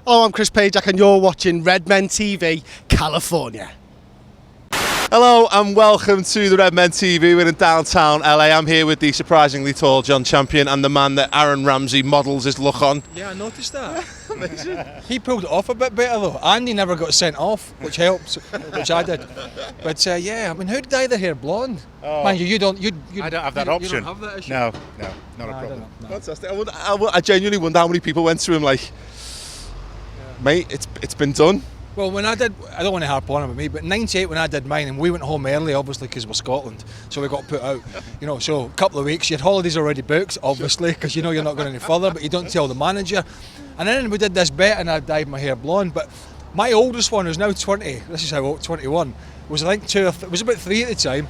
Hello, I'm Chris Pajak and you're watching Redmen TV, California. Hello and welcome to the Redmen TV. We're in downtown LA. I'm here with the surprisingly tall John Champion and the man that Aaron Ramsey models his look on. Yeah, I noticed that. He pulled it off a bit better though. Andy never got sent off, which helps, which I did. But yeah, I mean, who dye their hair blonde? Oh. Man, you don't. I don't have that option. You don't have that issue? No, not a problem. No. Fantastic. I genuinely wonder how many people went to him like, mate, it's been done. Well, when I don't want to harp on about me, but '98 when I did mine, and we went home early, obviously, because we're Scotland, so we got put out. So a couple of weeks, you had holidays already booked, obviously, because you know you're not going any further, but you don't tell the manager. And then we did this bet, and I dyed my hair blonde. But my oldest one, who's now 20, this is how old, 21, was I think it was about 3 at the time.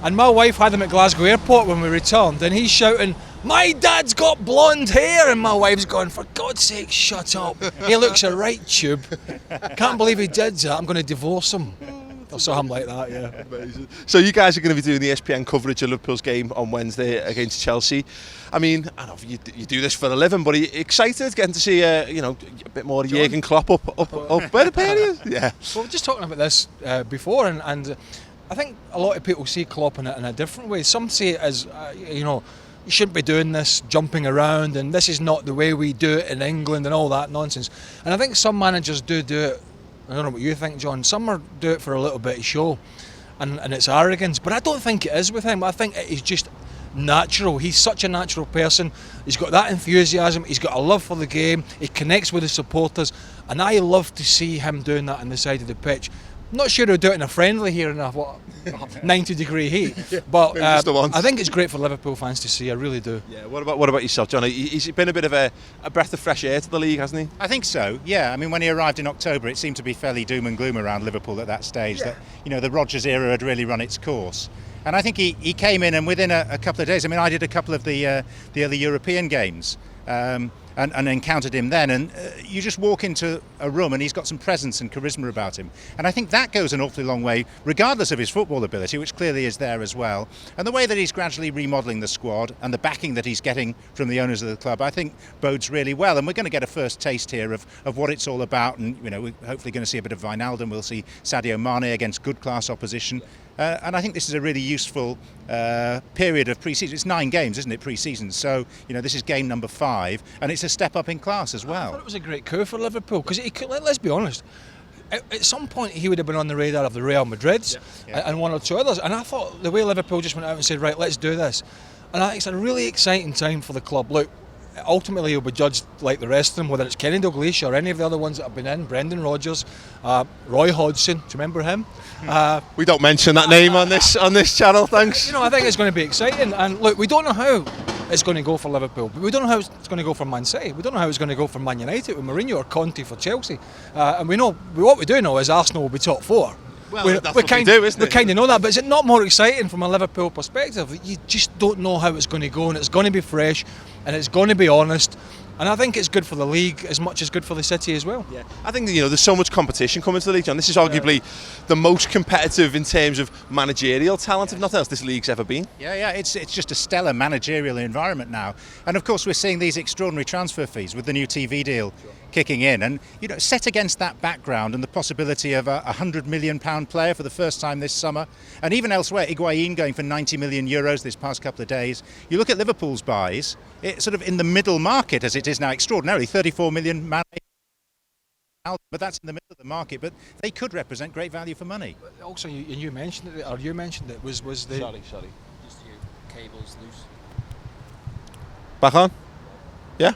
And my wife had him at Glasgow Airport when we returned, and he's shouting, "My dad's got blonde hair!" And my wife's going, "For God's sake, shut up. He looks a right tube. Can't believe he did that. I'm going to divorce him." Or something like that, yeah. Amazing. So you guys are going to be doing the ESPN coverage of Liverpool's game on Wednesday against Chelsea. I mean, I don't know if you do this for a living, but are you excited getting to see a bit more of Jurgen Klopp up where the pair is? Yeah. Well, we're just talking about this before, and I think a lot of people see Klopp in a different way. Some see it as, you shouldn't be doing this, jumping around, and this is not the way we do it in England and all that nonsense. And I think some managers do it. I don't know what you think, John. Some do it for a little bit of show, and it's arrogance. But I don't think it is with him. I think it is just natural. He's such a natural person. He's got that enthusiasm. He's got a love for the game. He connects with the supporters, and I love to see him doing that on the side of the pitch. Not sure he'll do it in a friendly here in a 90-degree heat, but I think it's great for Liverpool fans to see. I really do. Yeah. What about yourself, John? He's been a bit of a breath of fresh air to the league, hasn't he? I think so. Yeah. I mean, when he arrived in October, it seemed to be fairly doom and gloom around Liverpool at that stage. Yeah. That the Rodgers era had really run its course, and I think he came in, and within a couple of days. I mean, I did a couple of the early European games. And encountered him then, and you just walk into a room and he's got some presence and charisma about him, and I think that goes an awfully long way, regardless of his football ability, which clearly is there as well, and the way that he's gradually remodelling the squad and the backing that he's getting from the owners of the club, I think bodes really well, and we're going to get a first taste here of what it's all about, and we're hopefully going to see a bit of Wijnaldum, we'll see Sadio Mane against good class opposition. And I think this is a really useful period of pre-season. It's 9 games, isn't it, pre-season? So, this is game number 5, and it's a step up in class as well. I thought it was a great coup for Liverpool, because let's be honest, at some point he would have been on the radar of the Real Madrids and one or two others. And I thought the way Liverpool just went out and said, right, let's do this. And I think it's a really exciting time for the club. Look, ultimately he'll be judged like the rest of them, whether it's Kenny Dalglish or any of the other ones that have been in, Brendan Rodgers, Roy Hodgson, do you remember him? We don't mention that name on this channel, thanks. I think it's going to be exciting, and look, we don't know how it's going to go for Liverpool, but we don't know how it's going to go for Man City, we don't know how it's going to go for Man United with Mourinho or Conte for Chelsea, and what we do know is Arsenal will be top 4. Well, that's what we do, isn't it? We kind of know that, but is it not more exciting from a Liverpool perspective? You just don't know how it's going to go, and it's going to be fresh, and it's going to be honest, and I think it's good for the league as much as good for the city as well. Yeah, I think there's so much competition coming to the league, John. This is arguably the most competitive in terms of managerial talent, if nothing else, this league's ever been. Yeah, it's just a stellar managerial environment now, and of course we're seeing these extraordinary transfer fees with the new TV deal kicking in, and set against that background and the possibility of a £100 million player for the first time this summer, and even elsewhere, Higuain going for €90 million this past couple of days. You look at Liverpool's buys, it's sort of in the middle market as it is now, extraordinarily, 34 million man, but that's in the middle of the market, but they could represent great value for money. Also, you mentioned it, was the... Sorry. Just your cables loose. Back on? Yeah?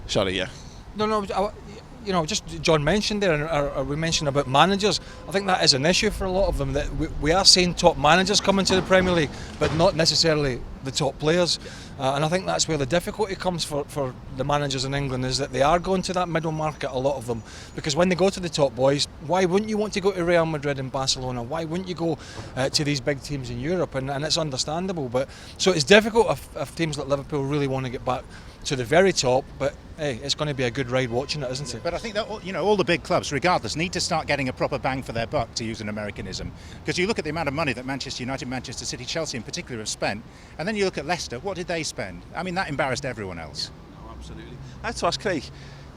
Sorry, yeah. No, just John mentioned there, or we mentioned about managers. I think that is an issue for a lot of them, that we are seeing top managers coming to the Premier League, but not necessarily the top players. And I think that's where the difficulty comes for the managers in England, is that they are going to that middle market, a lot of them, because when they go to the top boys, why wouldn't you want to go to Real Madrid and Barcelona? Why wouldn't you go to these big teams in Europe? And it's understandable, but so it's difficult if teams like Liverpool really want to get back to the very top, but hey, it's going to be a good ride watching it, isn't it? But I think that all the big clubs, regardless, need to start getting a proper bang for their buck, to use an Americanism, because you look at the amount of money that Manchester United, Manchester City, Chelsea in particular have spent, and then you look at Leicester, what did they spend? I mean, that embarrassed everyone else. No, absolutely. I have to ask Craig,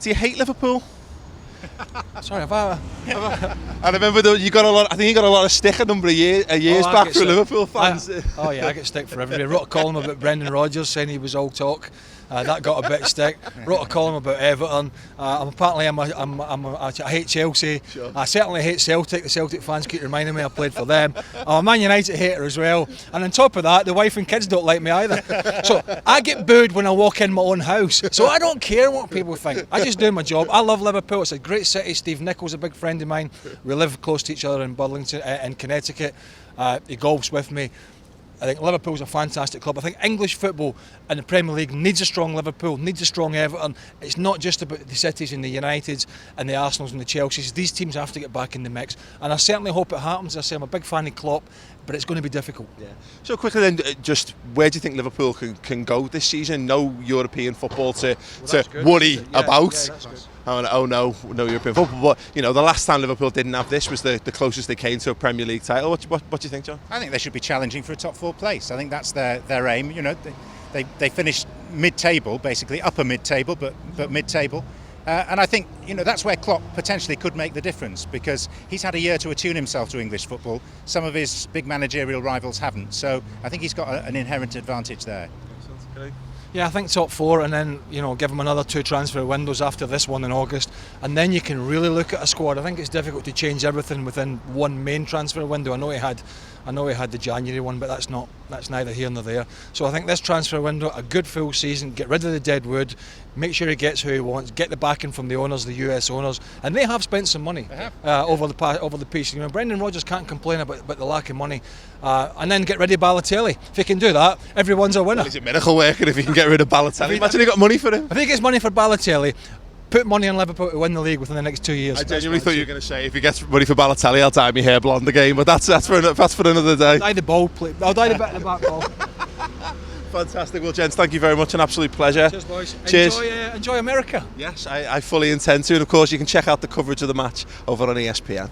Do you hate Liverpool? Sorry, have I? I remember you got a lot. I think you got a lot of stick a number of years back from Liverpool fans. I get stick for everybody. Wrote a column about Brendan Rodgers saying he was all talk. That got a bit of stick. Wrote a column about Everton. I hate Chelsea. Sure. I certainly hate Celtic. The Celtic fans keep reminding me I played for them. I'm a Man United hater as well. And on top of that, the wife and kids don't like me either. So I get booed when I walk in my own house. So I don't care what people think. I just do my job. I love Liverpool. It's a great city. Steve Nichol's a big friend of mine. We live close to each other in Burlington, in Connecticut. He golfs with me. I think Liverpool's a fantastic club. I think English football and the Premier League needs a strong Liverpool, needs a strong Everton. It's not just about the Cities and the Uniteds and the Arsenals and the Chelseas. These teams have to get back in the mix. And I certainly hope it happens. As I say, I'm a big fan of Klopp, but it's going to be difficult. Yeah. So quickly then, just where do you think Liverpool can go this season? No European football to worry about. Oh no European football. But you know, the last time Liverpool didn't have this was the closest they came to a Premier League title. What do you think, John? I think they should be challenging for a top 4 place. I think that's their aim. You know, they finished mid-table, basically upper mid-table, but mid-table. And I think, you know, that's where Klopp potentially could make the difference, because he's had a year to attune himself to English football. Some of his big managerial rivals haven't. So I think he's got an inherent advantage there. Yeah, I think top 4, and then, you know, give them another 2 transfer windows after this one in August, and then you can really look at a squad. I think it's difficult to change everything within one main transfer window. I know he had the January one, but that's neither here nor there. So I think this transfer window, a good full season, get rid of the dead wood, make sure he gets who he wants, get the backing from the owners, the US owners, and they have spent some money over the piece. You know, Brendan Rodgers can't complain about the lack of money, and then get rid of Balotelli. If he can do that, everyone's a winner. Well, is it miracle working if he can get rid of Balotelli? Imagine he got money for him. If he gets money for Balotelli, put money on Liverpool to win the league within the next 2 years. I genuinely thought you were going to say if he gets money for Balotelli, I'll dye my hair blonde again. But that's for another day. I'll dye the bald plate. I'll dye the back of the back ball. Fantastic. Well, gents, thank you very much. An absolute pleasure. Cheers, boys. Cheers. Enjoy America. Yes, I fully intend to. And of course, you can check out the coverage of the match over on ESPN.